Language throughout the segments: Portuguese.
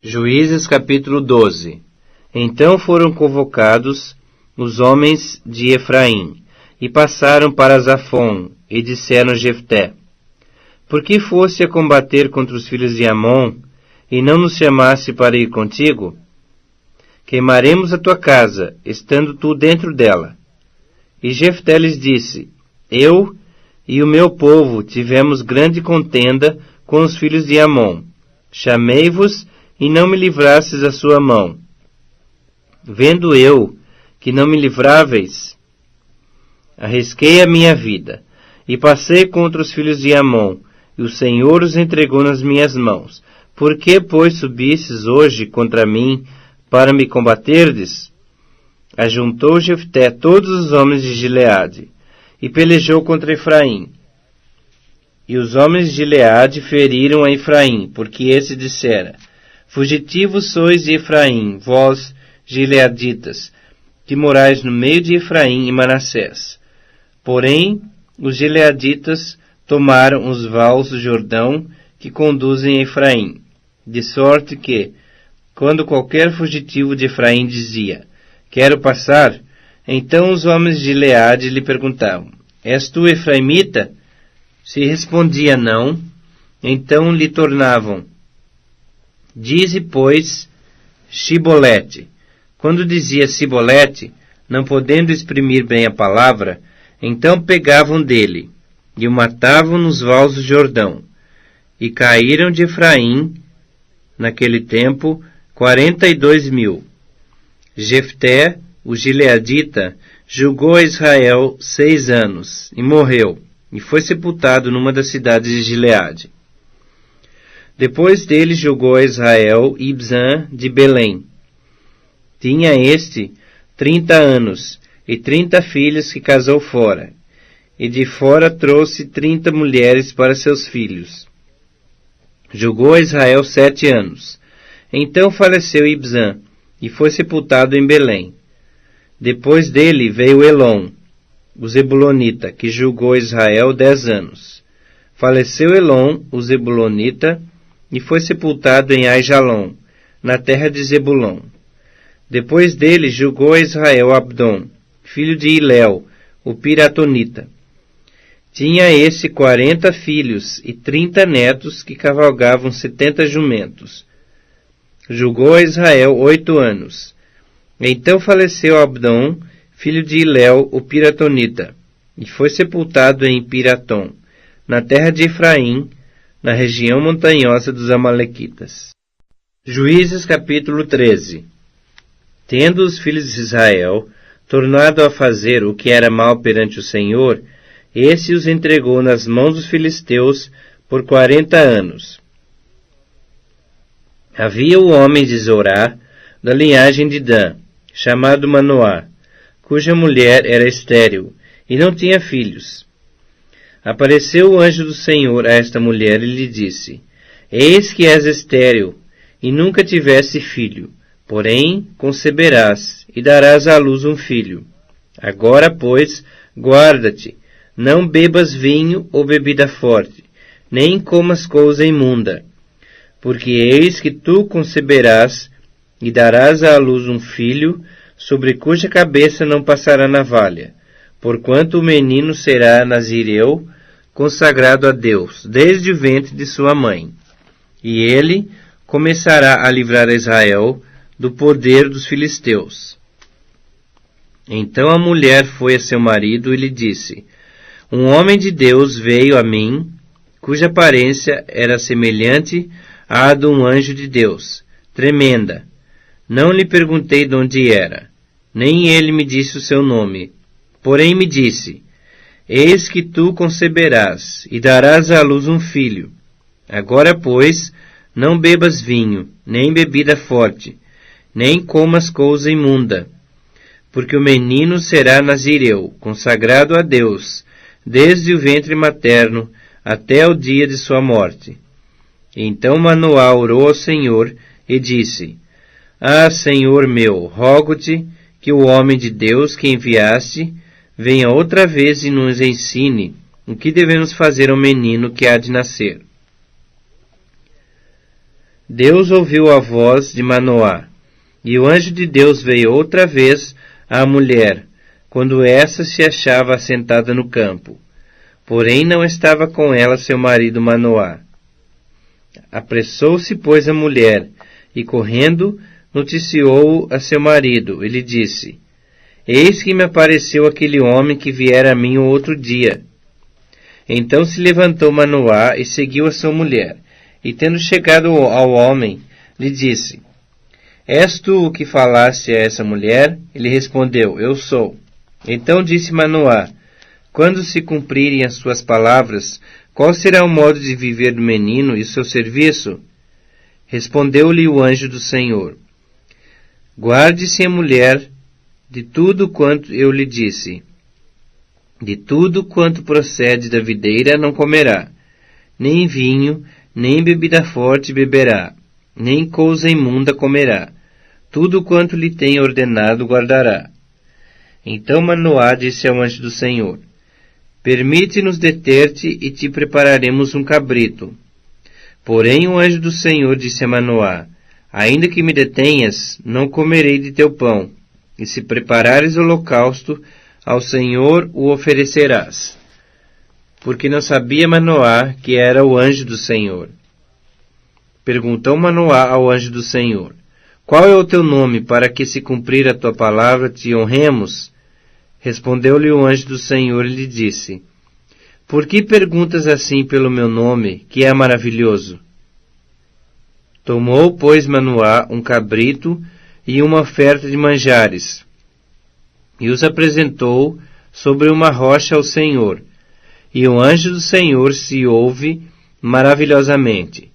Juízes capítulo 12. Então foram convocados os homens de Efraim, e passaram para Zafon, e disseram a Jefté: Por que foste a combater contra os filhos de Amon, e não nos chamaste para ir contigo? Queimaremos a tua casa, estando tu dentro dela. E Jefté lhes disse: Eu e o meu povo tivemos grande contenda com os filhos de Amon. Chamei-vos e não me livrastes da sua mão. Vendo eu que não me livráveis, arrisquei a minha vida, e passei contra os filhos de Amon, e o Senhor os entregou nas minhas mãos. Por que, pois, subistes hoje contra mim, para me combaterdes? Ajuntou Jefté todos os homens de Gileade, e pelejou contra Efraim. E os homens de Gileade feriram a Efraim, porque esse dissera: Fugitivos sois de Efraim, vós, gileaditas, que morais no meio de Efraim e Manassés. Porém, os gileaditas tomaram os vales do Jordão que conduzem a Efraim, de sorte que, quando qualquer fugitivo de Efraim dizia: Quero passar, então os homens de Gileade lhe perguntavam: És tu efraimita? Se respondia não, então lhe tornavam: Dize, pois, Shibolete. Quando dizia Sibolete, não podendo exprimir bem a palavra, então pegavam dele, e o matavam nos vales do Jordão. E caíram de Efraim, naquele tempo, 42.000. Jefté, o gileadita, julgou a Israel 6 anos, e morreu, e foi sepultado numa das cidades de Gileade. Depois dele julgou a Israel Ibzan de Belém. Tinha este 30 anos, e 30 filhos que casou fora, e de fora trouxe 30 mulheres para seus filhos. Julgou a Israel 7 anos. Então faleceu Ibzan, e foi sepultado em Belém. Depois dele veio Elon, o Zebulonita, que julgou Israel 10 anos. Faleceu Elon, o Zebulonita, e foi sepultado em Aijalon, na terra de Zebulon. Depois dele julgou Israel Abdon, filho de Hilel, o Piratonita. Tinha esse 40 filhos e 30 netos que cavalgavam 70 jumentos. Julgou a Israel 8 anos. Então faleceu Abdon, filho de Hilel, o Piratonita, e foi sepultado em Piratom, na terra de Efraim, na região montanhosa dos Amalequitas. Juízes capítulo 13. Tendo os filhos de Israel tornado a fazer o que era mal perante o Senhor, esse os entregou nas mãos dos filisteus por 40 anos. Havia o homem de Zorá, da linhagem de Dan, chamado Manoá, cuja mulher era estéril, e não tinha filhos. Apareceu o anjo do Senhor a esta mulher e lhe disse: Eis que és estéril, e nunca tiveste filho, porém conceberás, e darás à luz um filho. Agora, pois, guarda-te, não bebas vinho ou bebida forte, nem comas coisa imunda, porque eis que tu conceberás, e darás à luz um filho, sobre cuja cabeça não passará navalha, porquanto o menino será nazireu, consagrado a Deus, desde o ventre de sua mãe. E ele começará a livrar a Israel do poder dos filisteus. Então a mulher foi a seu marido e lhe disse: Um homem de Deus veio a mim, cuja aparência era semelhante à de um anjo de Deus, tremenda. Não lhe perguntei de onde era, nem ele me disse o seu nome. Porém me disse: Eis que tu conceberás, e darás à luz um filho. Agora, pois, não bebas vinho, nem bebida forte, nem comas coisa imunda, porque o menino será nazireu, consagrado a Deus, desde o ventre materno até o dia de sua morte. Então Manoá orou ao Senhor e disse: Ah, Senhor meu, rogo-te que o homem de Deus que enviaste venha outra vez e nos ensine o que devemos fazer ao menino que há de nascer. Deus ouviu a voz de Manoá, e o anjo de Deus veio outra vez à mulher, quando essa se achava assentada no campo. Porém não estava com ela seu marido Manoá. Apressou-se, pois, a mulher, e correndo, noticiou a seu marido, e lhe disse: Eis que me apareceu aquele homem que viera a mim o outro dia. Então se levantou Manoá e seguiu a sua mulher, e tendo chegado ao homem, lhe disse: És tu o que falaste a essa mulher? Ele respondeu: Eu sou. Então disse Manoá: Quando se cumprirem as suas palavras, qual será o modo de viver do menino e o seu serviço? Respondeu-lhe o anjo do Senhor: Guarde-se a mulher de tudo quanto eu lhe disse. De tudo quanto procede da videira não comerá, nem vinho, nem bebida forte beberá, nem coisa imunda comerá. Tudo quanto lhe tenho ordenado guardará. Então Manoá disse ao anjo do Senhor: Permite-nos deter-te e te prepararemos um cabrito. Porém o anjo do Senhor disse a Manoá: Ainda que me detenhas, não comerei de teu pão, e se preparares holocausto, ao Senhor o oferecerás. Porque não sabia Manoá que era o anjo do Senhor. Perguntou Manoá ao anjo do Senhor: Qual é o teu nome, para que, se cumprir a tua palavra, te honremos? Respondeu-lhe o anjo do Senhor e lhe disse: Por que perguntas assim pelo meu nome, que é maravilhoso? Tomou, pois, Manoá um cabrito e uma oferta de manjares, e os apresentou sobre uma rocha ao Senhor. E o anjo do Senhor se ouve maravilhosamente.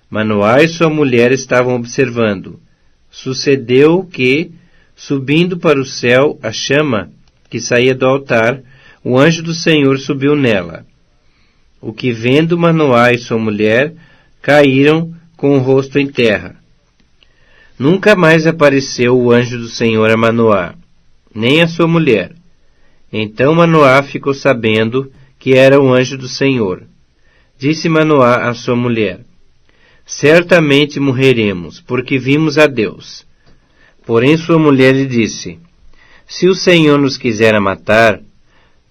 Manoá e sua mulher estavam observando. Sucedeu que, subindo para o céu a chama que saía do altar, o anjo do Senhor subiu nela. O que, vendo Manoá e sua mulher, caíram com o rosto em terra. Nunca mais apareceu o anjo do Senhor a Manoá, nem a sua mulher. Então Manoá ficou sabendo que era o anjo do Senhor. Disse Manoá à sua mulher: Certamente morreremos, porque vimos a Deus. Porém sua mulher lhe disse: Se o Senhor nos quisera matar,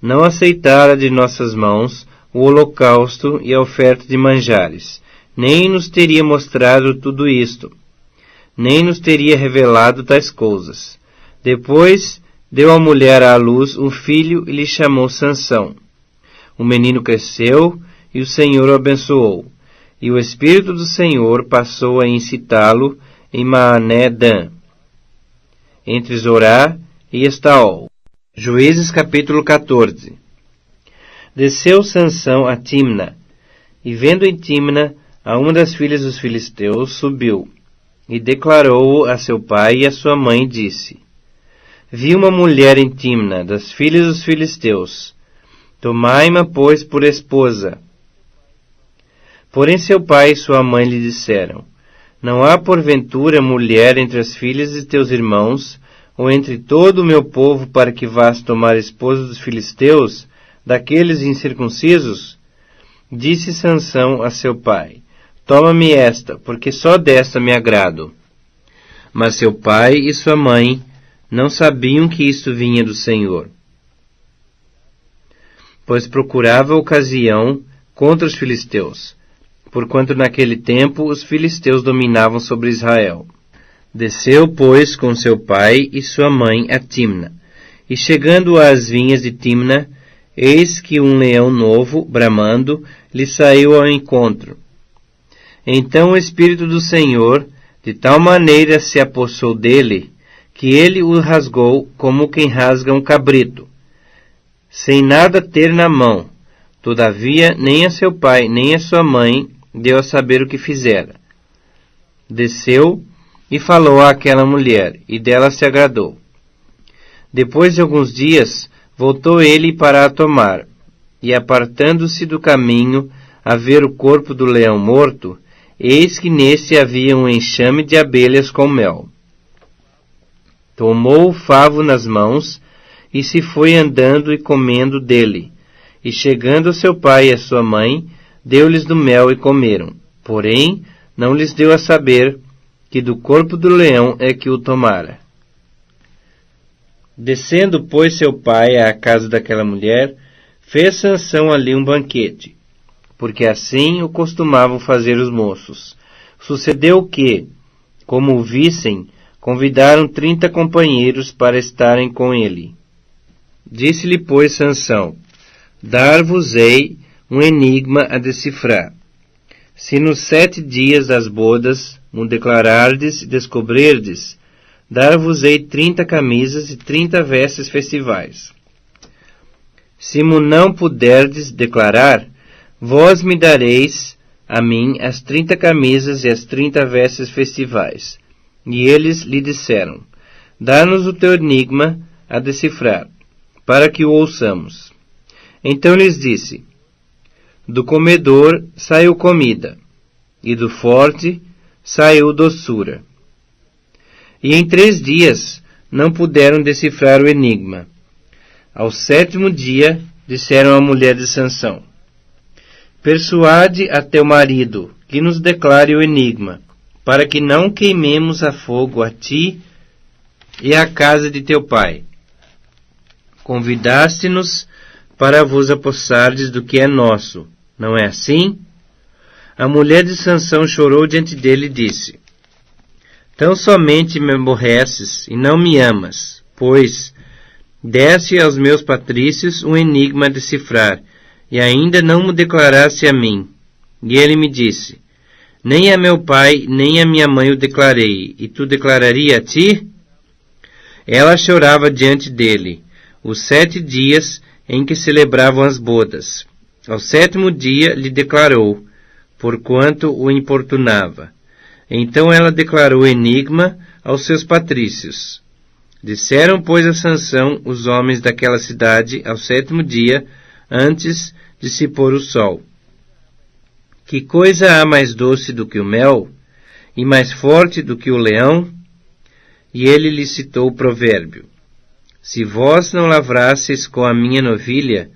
não aceitara de nossas mãos o holocausto e a oferta de manjares, nem nos teria mostrado tudo isto, nem nos teria revelado tais coisas. Depois deu a mulher à luz um filho e lhe chamou Sansão. O menino cresceu e o Senhor o abençoou, e o Espírito do Senhor passou a incitá-lo em Maané-Dan, entre Zorá e Estaol. Juízes capítulo 14. Desceu Sansão a Timna, e vendo em Timna a uma das filhas dos filisteus, subiu, e declarou-o a seu pai e a sua mãe, disse: Vi uma mulher em Timna, das filhas dos filisteus. Tomai-ma, pois, por esposa. Porém seu pai e sua mãe lhe disseram: Não há porventura mulher entre as filhas de teus irmãos, ou entre todo o meu povo, para que vás tomar esposa dos filisteus, daqueles incircuncisos? Disse Sansão a seu pai: Toma-me esta, porque só desta me agrado. Mas seu pai e sua mãe não sabiam que isto vinha do Senhor, pois procurava ocasião contra os filisteus, porquanto naquele tempo os filisteus dominavam sobre Israel. Desceu, pois, com seu pai e sua mãe a Timna, e chegando às vinhas de Timna, eis que um leão novo, bramando, lhe saiu ao encontro. Então o Espírito do Senhor de tal maneira se apossou dele, que ele o rasgou como quem rasga um cabrito, sem nada ter na mão. Todavia nem a seu pai nem a sua mãe deu a saber o que fizera. Desceu e falou àquela mulher, e dela se agradou. Depois de alguns dias, voltou ele para a tomar, e apartando-se do caminho, a ver o corpo do leão morto, eis que nesse havia um enxame de abelhas com mel. Tomou o favo nas mãos, e se foi andando e comendo dele, e chegando a seu pai e a sua mãe, deu-lhes do mel e comeram. Porém, não lhes deu a saber que do corpo do leão é que o tomara. Descendo, pois, seu pai à casa daquela mulher, fez Sansão ali um banquete, porque assim o costumavam fazer os moços. Sucedeu que, como o vissem, convidaram 30 companheiros para estarem com ele. Disse-lhe, pois, Sansão: Dar-vos-ei um enigma a decifrar. Se nos 7 dias das bodas mo declarardes e descobrirdes, dar-vos-ei 30 camisas e 30 vestes festivais. Se mo não puderdes declarar, vós me dareis a mim as 30 camisas e as 30 vestes festivais. E eles lhe disseram: Dá-nos o teu enigma a decifrar, para que o ouçamos. Então lhes disse: Do comedor saiu comida, e do forte saiu doçura. E em 3 dias não puderam decifrar o enigma. Ao 7º dia, disseram à mulher de Sansão: Persuade a teu marido que nos declare o enigma, para que não queimemos a fogo a ti e à casa de teu pai. Convidaste-nos para vos apossardes do que é nosso, não é assim? A mulher de Sansão chorou diante dele e disse: Tão somente me aborreces e não me amas, pois deste aos meus patrícios um enigma a decifrar, e ainda não me declaraste a mim. E ele me disse: Nem a meu pai, nem a minha mãe o declarei, e tu declararia a ti? Ela chorava diante dele, os 7 dias em que celebravam as bodas. Ao 7º dia lhe declarou, porquanto o importunava. Então ela declarou o enigma aos seus patrícios. Disseram, pois, a Sansão os homens daquela cidade ao 7º dia, antes de se pôr o sol: Que coisa há mais doce do que o mel, e mais forte do que o leão? E ele lhe citou o provérbio: Se vós não lavrasseis com a minha novilha,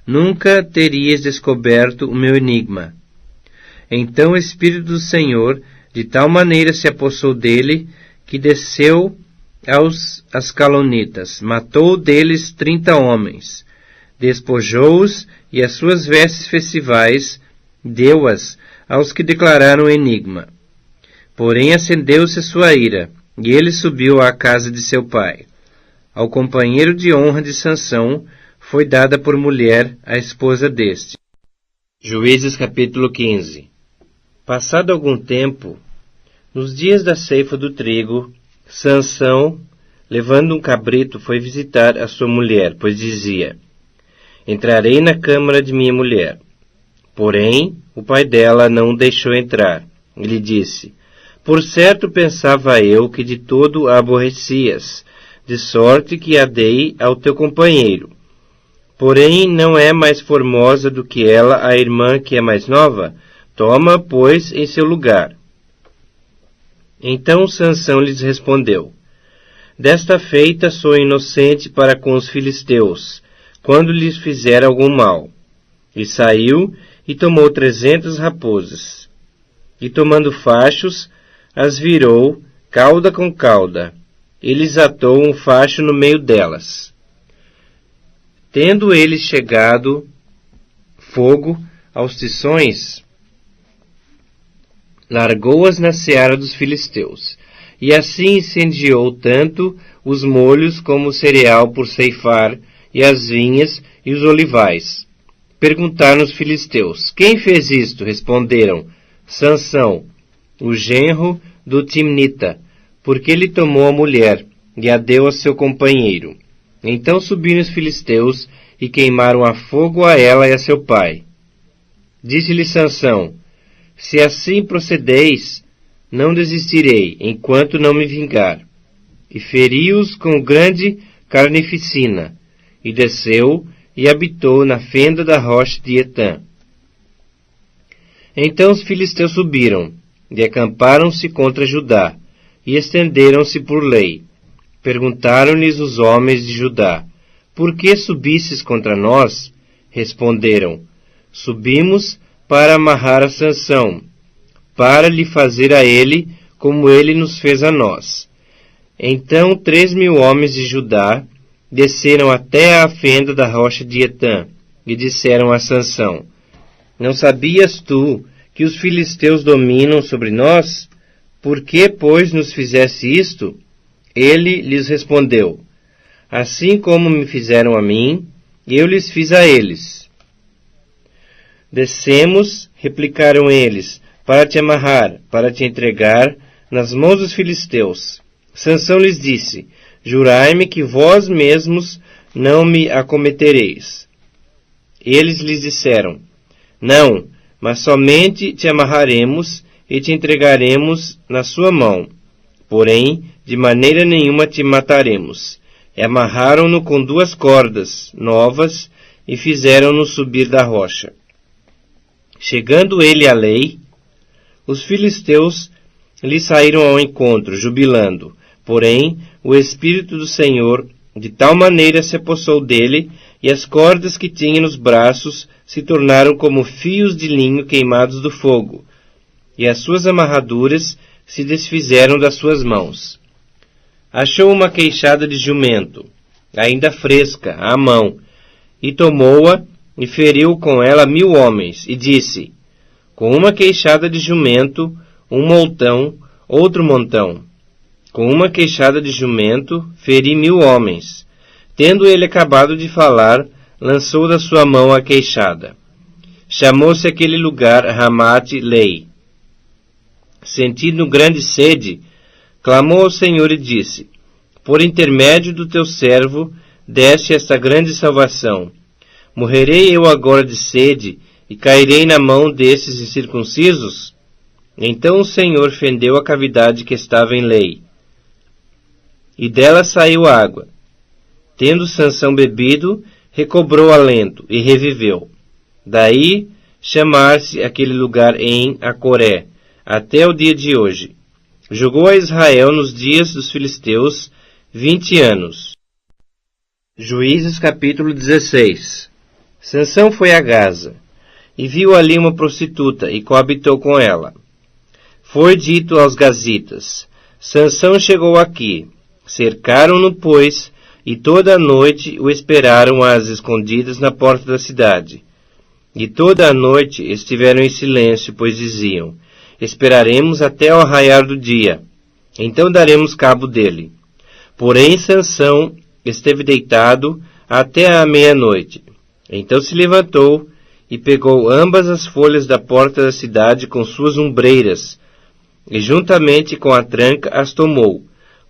nunca teríeis descoberto o meu enigma. Então o Espírito do Senhor de tal maneira se apossou dele, que desceu aos Ascalonitas, matou deles 30 homens, despojou-os e as suas vestes festivais deu-as aos que declararam o enigma. Porém acendeu-se a sua ira, e ele subiu à casa de seu pai. Ao companheiro de honra de Sansão foi dada por mulher a esposa deste. Juízes capítulo 15. Passado algum tempo, nos dias da ceifa do trigo, Sansão, levando um cabrito, foi visitar a sua mulher, pois dizia: Entrarei na câmara de minha mulher. Porém, o pai dela não o deixou entrar. Ele disse: Por certo pensava eu que de todo a aborrecias, de sorte que a dei ao teu companheiro. Porém, não é mais formosa do que ela a irmã que é mais nova? Toma, pois, em seu lugar. Então Sansão lhes respondeu: Desta feita sou inocente para com os filisteus, quando lhes fizer algum mal. E saiu e tomou 300 raposas. E tomando fachos, as virou, cauda com cauda. E lhes atou um facho no meio delas. Tendo eles chegado fogo aos tições, largou-as na seara dos filisteus, e assim incendiou tanto os molhos como o cereal por ceifar, e as vinhas e os olivais. Perguntaram os filisteus: Quem fez isto? Responderam: Sansão, o genro do Timnita, porque ele tomou a mulher e a deu a seu companheiro. Então subiram os filisteus e queimaram a fogo a ela e a seu pai. Disse-lhe Sansão: Se assim procedeis, não desistirei, enquanto não me vingar. E feriu-os com grande carnificina, e desceu e habitou na fenda da rocha de Etã. Então os filisteus subiram, e acamparam-se contra Judá, e estenderam-se por lei. Perguntaram-lhes os homens de Judá: Por que subistes contra nós? Responderam: Subimos para amarrar a Sansão, para lhe fazer a ele como ele nos fez a nós. Então 3.000 homens de Judá desceram até a fenda da rocha de Etã e disseram a Sansão: Não sabias tu que os filisteus dominam sobre nós? Por que, pois, nos fizesse isto? Ele lhes respondeu: Assim como me fizeram a mim, eu lhes fiz a eles. Descemos, replicaram eles, para te amarrar, para te entregar nas mãos dos filisteus. Sansão lhes disse: Jurai-me que vós mesmos não me acometereis. Eles lhes disseram: Não, mas somente te amarraremos e te entregaremos na sua mão. Porém, de maneira nenhuma te mataremos. E amarraram-no com 2 cordas novas e fizeram-no subir da rocha. Chegando ele à lei, os filisteus lhe saíram ao encontro, jubilando. Porém, o Espírito do Senhor de tal maneira se apossou dele, e as cordas que tinha nos braços se tornaram como fios de linho queimados do fogo, e as suas amarraduras se desfizeram das suas mãos. Achou uma queixada de jumento, ainda fresca, à mão, e tomou-a e feriu com ela 1.000 homens, e disse: Com uma queixada de jumento, um montão, outro montão. Com uma queixada de jumento, feri 1.000 homens. Tendo ele acabado de falar, lançou da sua mão a queixada. Chamou-se aquele lugar Ramate-Lei. Sentindo grande sede, clamou ao Senhor e disse: Por intermédio do teu servo, deste esta grande salvação. Morrerei eu agora de sede, e cairei na mão desses incircuncisos? Então o Senhor fendeu a cavidade que estava em Lei, e dela saiu água. Tendo Sansão bebido, recobrou alento, e reviveu. Daí chamar-se aquele lugar em Acoré, até o dia de hoje. Jogou a Israel nos dias dos filisteus 20 anos. Juízes capítulo 16. Sansão foi a Gaza, e viu ali uma prostituta, e coabitou com ela. Foi dito aos gazitas: Sansão chegou aqui. Cercaram-no, pois, e toda a noite o esperaram às escondidas na porta da cidade. E toda a noite estiveram em silêncio, pois diziam: Esperaremos até ao raiar do dia, então daremos cabo dele. Porém Sansão esteve deitado até à meia-noite. Então se levantou e pegou ambas as folhas da porta da cidade com suas ombreiras, e juntamente com a tranca as tomou,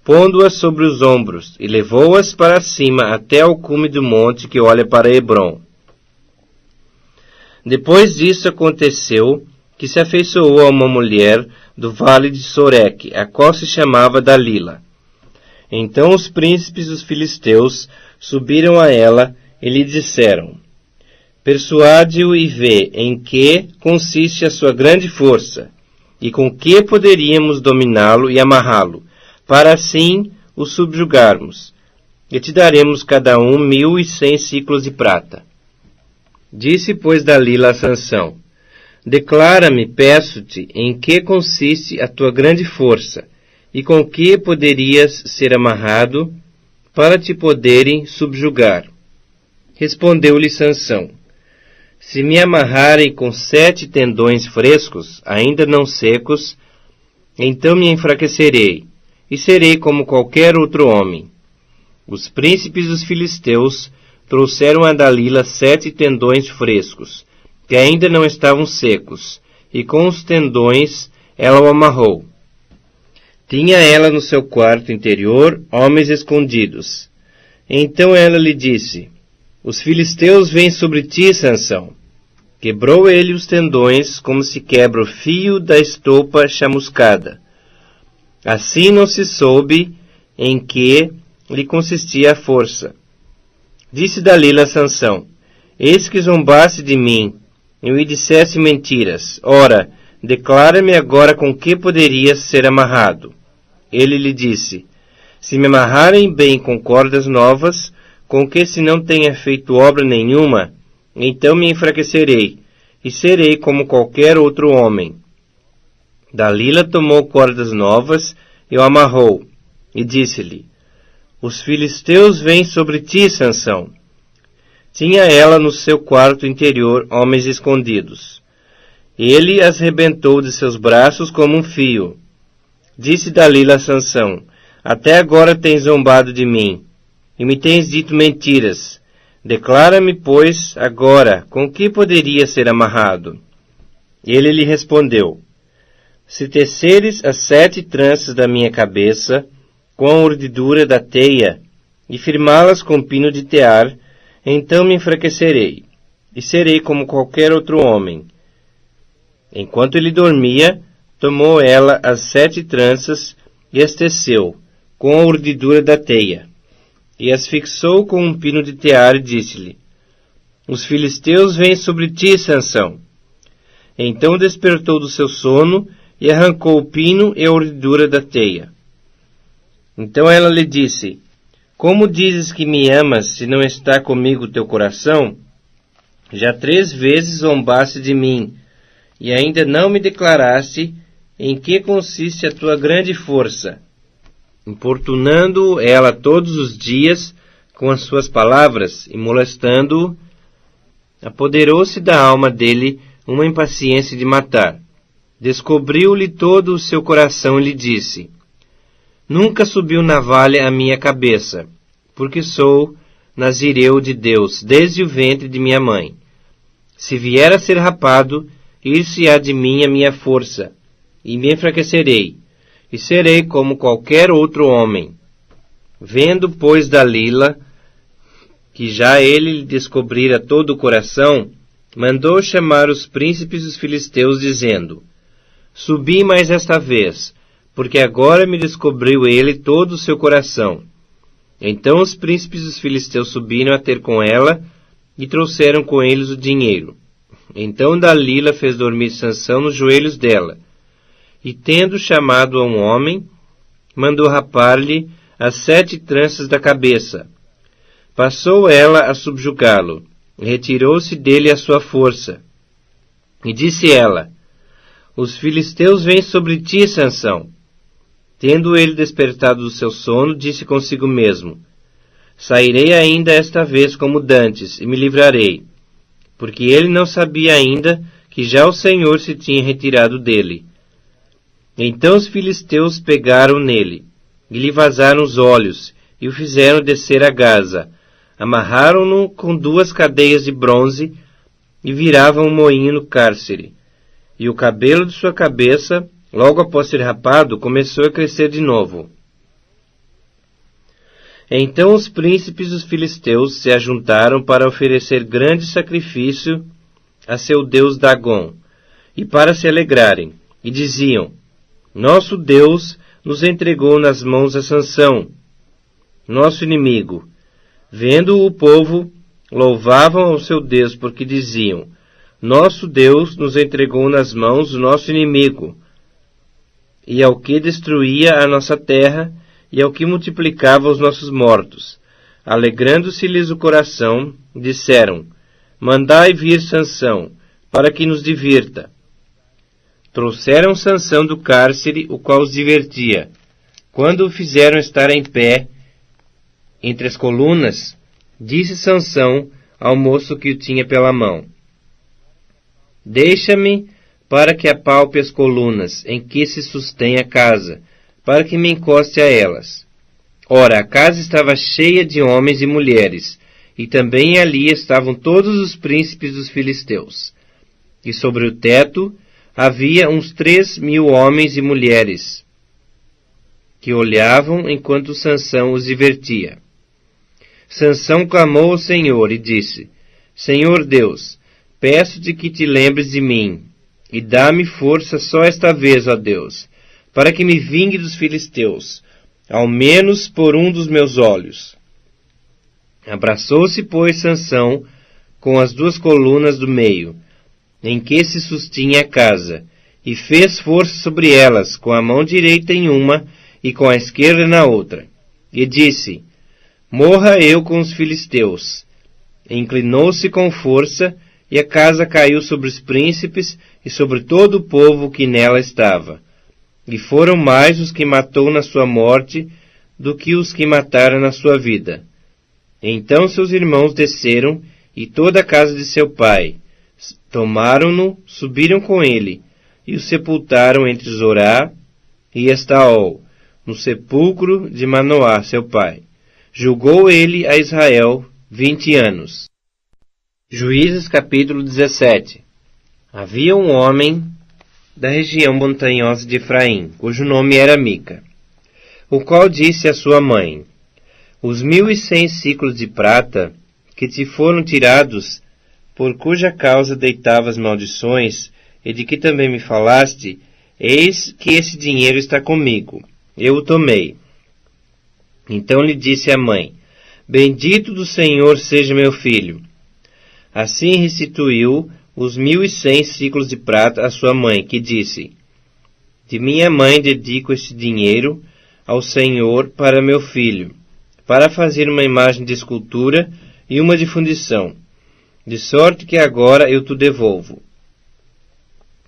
pondo-as sobre os ombros, e levou-as para cima até ao cume do monte que olha para Hebrom. Depois disso aconteceu que se afeiçoou a uma mulher do vale de Soreque, a qual se chamava Dalila. Então os príncipes dos filisteus subiram a ela e lhe disseram: Persuade-o e vê em que consiste a sua grande força, e com que poderíamos dominá-lo e amarrá-lo, para assim o subjugarmos, e te daremos cada um 1.100 siclos de prata. Disse, pois, Dalila a Sansão: Declara-me, peço-te, em que consiste a tua grande força, e com que poderias ser amarrado, para te poderem subjugar. Respondeu-lhe Sansão: Se me amarrarem com 7 tendões frescos, ainda não secos, então me enfraquecerei, e serei como qualquer outro homem. Os príncipes dos filisteus trouxeram a Dalila 7 tendões frescos, que ainda não estavam secos, e com os tendões ela o amarrou. Tinha ela no seu quarto interior homens escondidos. Então ela lhe disse: Os filisteus vêm sobre ti, Sansão. Quebrou ele os tendões, como se quebra o fio da estopa chamuscada. Assim não se soube em que lhe consistia a força. Disse Dalila a Sansão: Eis que zombaste de mim, e me disseste mentiras. Ora, declara-me agora com que poderias ser amarrado. Ele lhe disse: Se me amarrarem bem com cordas novas, com que se não tenha feito obra nenhuma, então me enfraquecerei, e serei como qualquer outro homem. Dalila tomou cordas novas e o amarrou, e disse-lhe: Os filisteus vêm sobre ti, Sansão. Tinha ela no seu quarto interior homens escondidos. Ele as rebentou de seus braços como um fio. Disse Dalila a Sansão: Até agora tens zombado de mim, e me tens dito mentiras. Declara-me, pois, agora, com que poderia ser amarrado? Ele lhe respondeu: Se teceres as 7 tranças da minha cabeça, com a urdidura da teia, e firmá-las com pino de tear, então me enfraquecerei, e serei como qualquer outro homem. Enquanto ele dormia, tomou ela as 7 tranças e as teceu, com a urdidura da teia, e as fixou com um pino de tear e disse-lhe: Os filisteus vêm sobre ti, Sansão. Então despertou do seu sono e arrancou o pino e a urdidura da teia. Então ela lhe disse: Como dizes que me amas, se não está comigo o teu coração? Já 3 vezes zombaste de mim, e ainda não me declaraste em que consiste a tua grande força. Importunando ela todos os dias com as suas palavras e molestando-o, apoderou-se da alma dele uma impaciência de matar. Descobriu-lhe todo o seu coração e lhe disse: Nunca subiu navalha à minha cabeça, porque sou nazireu de Deus desde o ventre de minha mãe. Se vier a ser rapado, ir-se-á de mim a minha força, e me enfraquecerei, e serei como qualquer outro homem. Vendo, pois, Dalila, que já ele lhe descobrira todo o coração, mandou chamar os príncipes dos filisteus, dizendo: Subi mais esta vez, porque agora me descobriu ele todo o seu coração. Então os príncipes dos filisteus subiram a ter com ela, e trouxeram com eles o dinheiro. Então Dalila fez dormir Sansão nos joelhos dela, e tendo chamado a um homem, mandou rapar-lhe as 7 tranças da cabeça. Passou ela a subjugá-lo, e retirou-se dele a sua força. E disse ela: Os filisteus vêm sobre ti, Sansão. Tendo ele despertado do seu sono, disse consigo mesmo: Sairei ainda esta vez como dantes, e me livrarei, porque ele não sabia ainda que já o Senhor se tinha retirado dele. Então os filisteus pegaram nele, e lhe vazaram os olhos, e o fizeram descer a Gaza. Amarraram-no com 2 cadeias de bronze, e viravam um moinho no cárcere. E o cabelo de sua cabeça, logo após ser rapado, começou a crescer de novo. Então os príncipes dos filisteus se ajuntaram para oferecer grande sacrifício a seu deus Dagom, e para se alegrarem, e diziam: Nosso Deus nos entregou nas mãos a Sansão, nosso inimigo. Vendo o povo, louvavam ao seu Deus, porque diziam: Nosso Deus nos entregou nas mãos o nosso inimigo, e ao que destruía a nossa terra, e ao que multiplicava os nossos mortos. Alegrando-se-lhes o coração, disseram: Mandai vir Sansão, para que nos divirta. Trouxeram Sansão do cárcere, o qual os divertia. Quando o fizeram estar em pé entre as colunas, disse Sansão ao moço que o tinha pela mão: Deixa-me para que apalpe as colunas em que se sustém a casa, para que me encoste a elas. Ora, a casa estava cheia de homens e mulheres, e também ali estavam todos os príncipes dos filisteus. E sobre o teto havia uns 3.000 homens e mulheres, que olhavam enquanto Sansão os divertia. Sansão clamou ao Senhor e disse: Senhor Deus, peço-te que te lembres de mim, e dá-me força só esta vez, ó Deus, para que me vingue dos filisteus, ao menos por um dos meus olhos. Abraçou-se, pois, Sansão com as 2 colunas do meio, em que se sustinha a casa, e fez força sobre elas, com a mão direita em uma e com a esquerda na outra. E disse: Morra eu com os filisteus. Inclinou-se com força, e a casa caiu sobre os príncipes e sobre todo o povo que nela estava. E foram mais os que matou na sua morte do que os que mataram na sua vida. Então seus irmãos desceram, e toda a casa de seu pai. Tomaram-no, subiram com ele, e o sepultaram entre Zorá e Estaol, no sepulcro de Manoá, seu pai. Julgou ele a Israel 20 anos. Juízes capítulo 17. Havia um homem da região montanhosa de Efraim, cujo nome era Mica, o qual disse à sua mãe: Os 1.100 ciclos de prata que te foram tirados, por cuja causa deitavas maldições, e de que também me falaste, eis que esse dinheiro está comigo. Eu o tomei. Então lhe disse a mãe: Bendito do Senhor seja meu filho. Assim restituiu os 1.100 ciclos de prata à sua mãe, que disse: De minha mãe dedico este dinheiro ao Senhor para meu filho, para fazer uma imagem de escultura e uma de fundição, de sorte que agora eu te devolvo.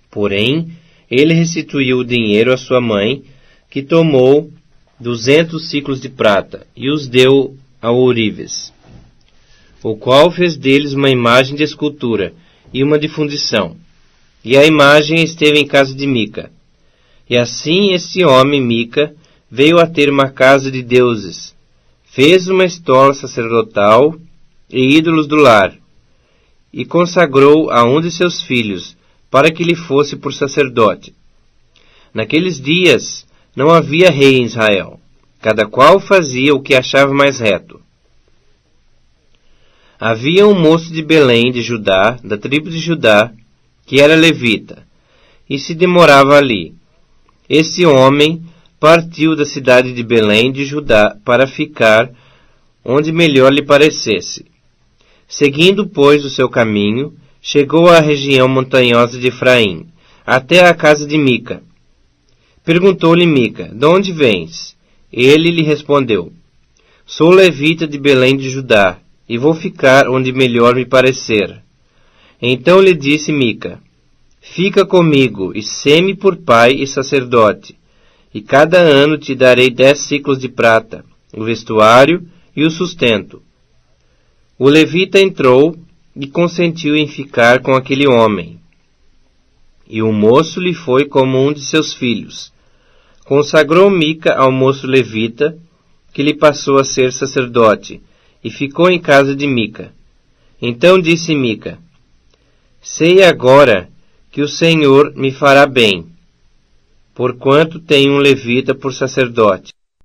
Porém, ele restituiu o dinheiro à sua mãe, que tomou 200 ciclos de prata, e os deu ao ourives, o qual fez deles uma imagem de escultura e uma de fundição. E a imagem esteve em casa de Mica. E assim este homem, Mica, veio a ter uma casa de deuses, fez uma estola sacerdotal e ídolos do lar, e consagrou a um de seus filhos, para que lhe fosse por sacerdote. Naqueles dias não havia rei em Israel, cada qual fazia o que achava mais reto. Havia um moço de Belém de Judá, da tribo de Judá, que era levita, e se demorava ali. Esse homem partiu da cidade de Belém de Judá para ficar onde melhor lhe parecesse. Seguindo, pois, o seu caminho, chegou à região montanhosa de Efraim, até a casa de Mica. Perguntou-lhe Mica: De onde vens? Ele lhe respondeu: Sou levita de Belém de Judá, e vou ficar onde melhor me parecer. Então lhe disse Mica: Fica comigo, e sê-me por pai e sacerdote, e cada ano te darei 10 ciclos de prata, o vestuário e o sustento. O levita entrou e consentiu em ficar com aquele homem. E o moço lhe foi como um de seus filhos. Consagrou Mica ao moço levita, que lhe passou a ser sacerdote, e ficou em casa de Mica. Então disse Mica: Sei agora que o Senhor me fará bem, porquanto tenho um levita por sacerdote.